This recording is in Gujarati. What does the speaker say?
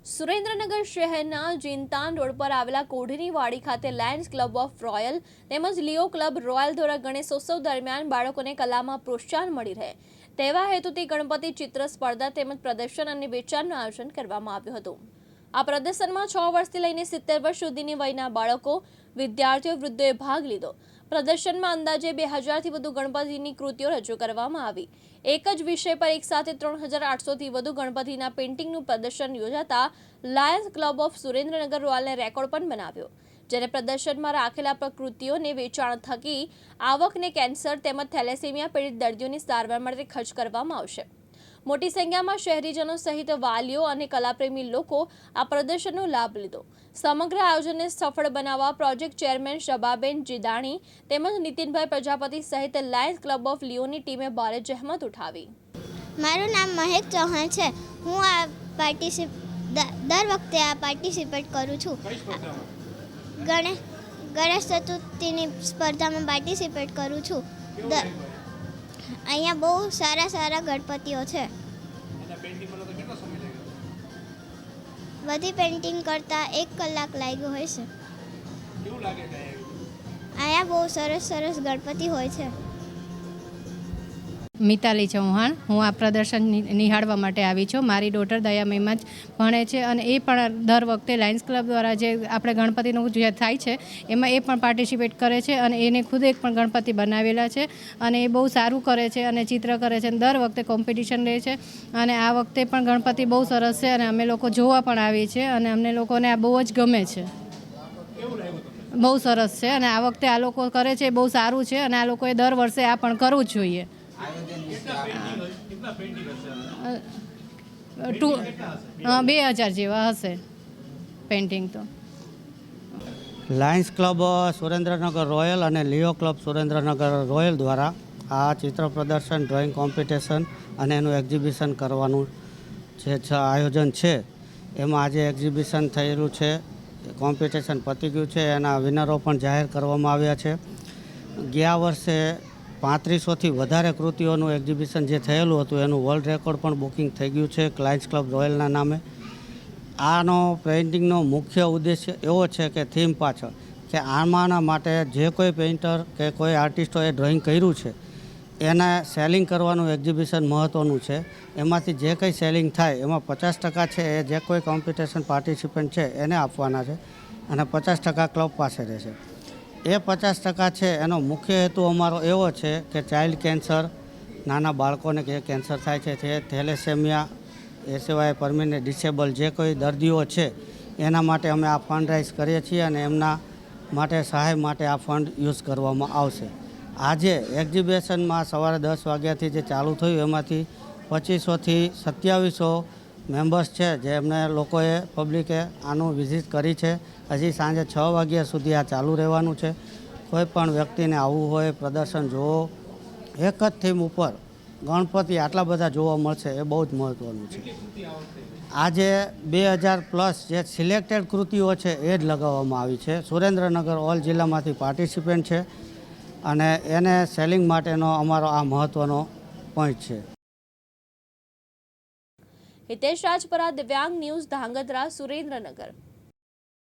સુરેન્દ્રનગર શહેરના જીનતાન રોડ પર આવેલા કોઢની વાડી ખાતે લાયન્સ ક્લબ ઓફ રોયલ તેમજ લિયો ક્લબ રોયલ દ્વારા ગણેશોત્સવ દરમિયાન બાળકોને કલામાં પ્રોત્સાહન મળી રહે તેવા હેતુથી ગણપતિ ચિત્ર સ્પર્ધા તેમજ પ્રદર્શન અને વેચાણનું આયોજન કરવામાં આવ્યું હતું। આ પ્રદર્શનમાં 6 વર્ષથી લઈને 70 વર્ષ સુધીની વયના બાળકો, વિદ્યાર્થીઓ, વૃદ્ધોએ ભાગ લીધો। પ્રદર્શનમાં અંદાજે 2000થી વધુ ગણપતિની કૃતિઓ રજૂ કરવામાં આવી। એક જ વિષય પર એકસાથે 3800થી વધુ ગણપતિના પેઇન્ટિંગનું પ્રદર્શન યોજાતા લાયન્સ ક્લબ ઓફ સુરેન્દ્રનગર રોયલને રેકોર્ડ પણ બનાવ્યો। જ્યારે પ્રદર્શનમાં રાખેલા પ્રકૃતિઓને વેચાણ થકી આવકને કેન્સર તેમજ થેલેસેમિયા પીડિત દર્દીઓની સારવાર માટે ખર્ચ કરવામાં આવશે। મોટી સંખ્યામાં શહેરીજનો સહિત વાલીઓ અને કલાપ્રેમી લોકો આ પ્રદર્શનનો લાભ લીધો। સમગ્ર આયોજનને સફળ બનાવવા પ્રોજેક્ટ ચેરમેન શબાબેન જીદાણી તેમજ નીતિનભાઈ પ્રજાપતિ સહિત લાયન્સ ક્લબ ઓફ લિયોની ટીમે ભારે જહેમત ઉઠાવી। મારું નામ મહેક ચૌહાણ છે। હું આ દર વખતે આ પાર્ટિસિપેટ કરું છું। ગણેશ ચતુર્થીની સ્પર્ધામાં પાર્ટિસિપેટ કરું છું। અહીંયા બહુ સારા ગણપતિઓ છે। બધી પેઇન્ટિંગ કરતાં 1 કલાક લાગ્યો હોય છે। અહીંયા બહુ સરસ ગણપતિ હોય છે। મિતાલી ચૌહાણ, હું આ પ્રદર્શન નિહાળવા માટે આવી છું। મારી ડોટર દયામયમાં જ ભણે છે અને એ પણ દર વખતે લાયન્સ ક્લબ દ્વારા જે આપણે ગણપતિનું જે થાય છે એમાં એ પણ પાર્ટિસિપેટ કરે છે અને એને ખુદ એક પણ ગણપતિ બનાવેલા છે અને એ બહુ સારું કરે છે અને ચિત્ર કરે છે અને દર વખતે કોમ્પિટિશન લે છે અને આ વખતે પણ ગણપતિ બહુ સરસ છે અને અમે લોકો જોવા પણ આવીએ છીએ અને અમને લોકોને આ બહુ જ ગમે છે। બહુ સરસ છે અને આ વખતે આ લોકો કરે છે બહુ સારું છે અને આ લોકોએ દર વર્ષે આ પણ કરવું જ જોઈએ। 2000 જેવા હશે પેઇન્ટિંગ તો। લાયન્સ ક્લબ સુરેન્દ્રનગર રોયલ અને લિયો ક્લબ સુરેન્દ્રનગર રોયલ દ્વારા આ ચિત્ર પ્રદર્શન, ડ્રોઈંગ કોમ્પિટિશન અને એનું એક્ઝિબિશન કરવાનું જે આયોજન છે એમાં આજે એક્ઝિબિશન થયેલું છે, કોમ્પિટિશન પતી ગયું છે, એના વિનરો પણ જાહેર કરવામાં આવ્યા છે। ગયા વર્ષે 3500થી વધારે કૃતિઓનું એક્ઝિબિશન જે થયેલું હતું એનું વર્લ્ડ રેકોર્ડ પણ બુકિંગ થઈ ગયું છે લાયન્સ ક્લબ રોયલના નામે। આનો પેઇન્ટિંગનો મુખ્ય ઉદ્દેશ્ય એવો છે કે થીમ પાછળ કે આમાંના માટે જે કોઈ પેઇન્ટર કે કોઈ આર્ટિસ્ટોએ ડ્રોઈંગ કર્યું છે એને સેલિંગ કરવાનું એક્ઝિબિશન મહત્ત્વનું છે। એમાંથી જે કંઈ સેલિંગ થાય એમાં 50% છે એ જે કોઈ કોમ્પિટિશન પાર્ટિસિપન્ટ છે એને આપવાના છે અને 50% ક્લબ પાસે રહેશે। એ 50% છે એનો મુખ્ય હેતુ અમારો એવો છે કે ચાઇલ્ડ કેન્સર, નાના બાળકોને જે કેન્સર થાય છે તે થેલેસેમિયા, એ સિવાય પરમેનન્ટ ડિસેબલ જે કોઈ દર્દીઓ છે એના માટે અમે આ ફંડ રાઇઝ કરીએ છીએ અને એમના માટે સહાય માટે આ ફંડ યુઝ કરવામાં આવશે। આજે એક્ઝિબિશનમાં સવારે 10 વાગ્યાથી જે ચાલુ થયું એમાંથી 2500થી 2700 મેમ્બર્સ છે જે એમને લોકોએ પબ્લિકે આનું વિઝિટ કરી છે। હજી સાંજે 6 વાગ્યા સુધી આ ચાલુ રહેવાનું છે। કોઈ પણ વ્યક્તિને આવવું હોય, પ્રદર્શન જોવો, એક જ થીમ ઉપર ગણપતિ આટલા બધા જોવા મળશે એ બહુ જ મહત્ત્વનું છે। આજે 2000+ જે સિલેક્ટેડ કૃતિઓ છે એ જ લગાવવામાં આવી છે। સુરેન્દ્રનગર ઓલ જિલ્લામાંથી પાર્ટિસિપન્ટ છે અને એને સેલિંગ માટેનો અમારો આ મહત્ત્વનો પોઈન્ટ છે। હિતેશ રાજપરા, દિવ્યાંગ ન્યૂઝ, ધાંગધ્રા, સુરેન્દ્રનગર।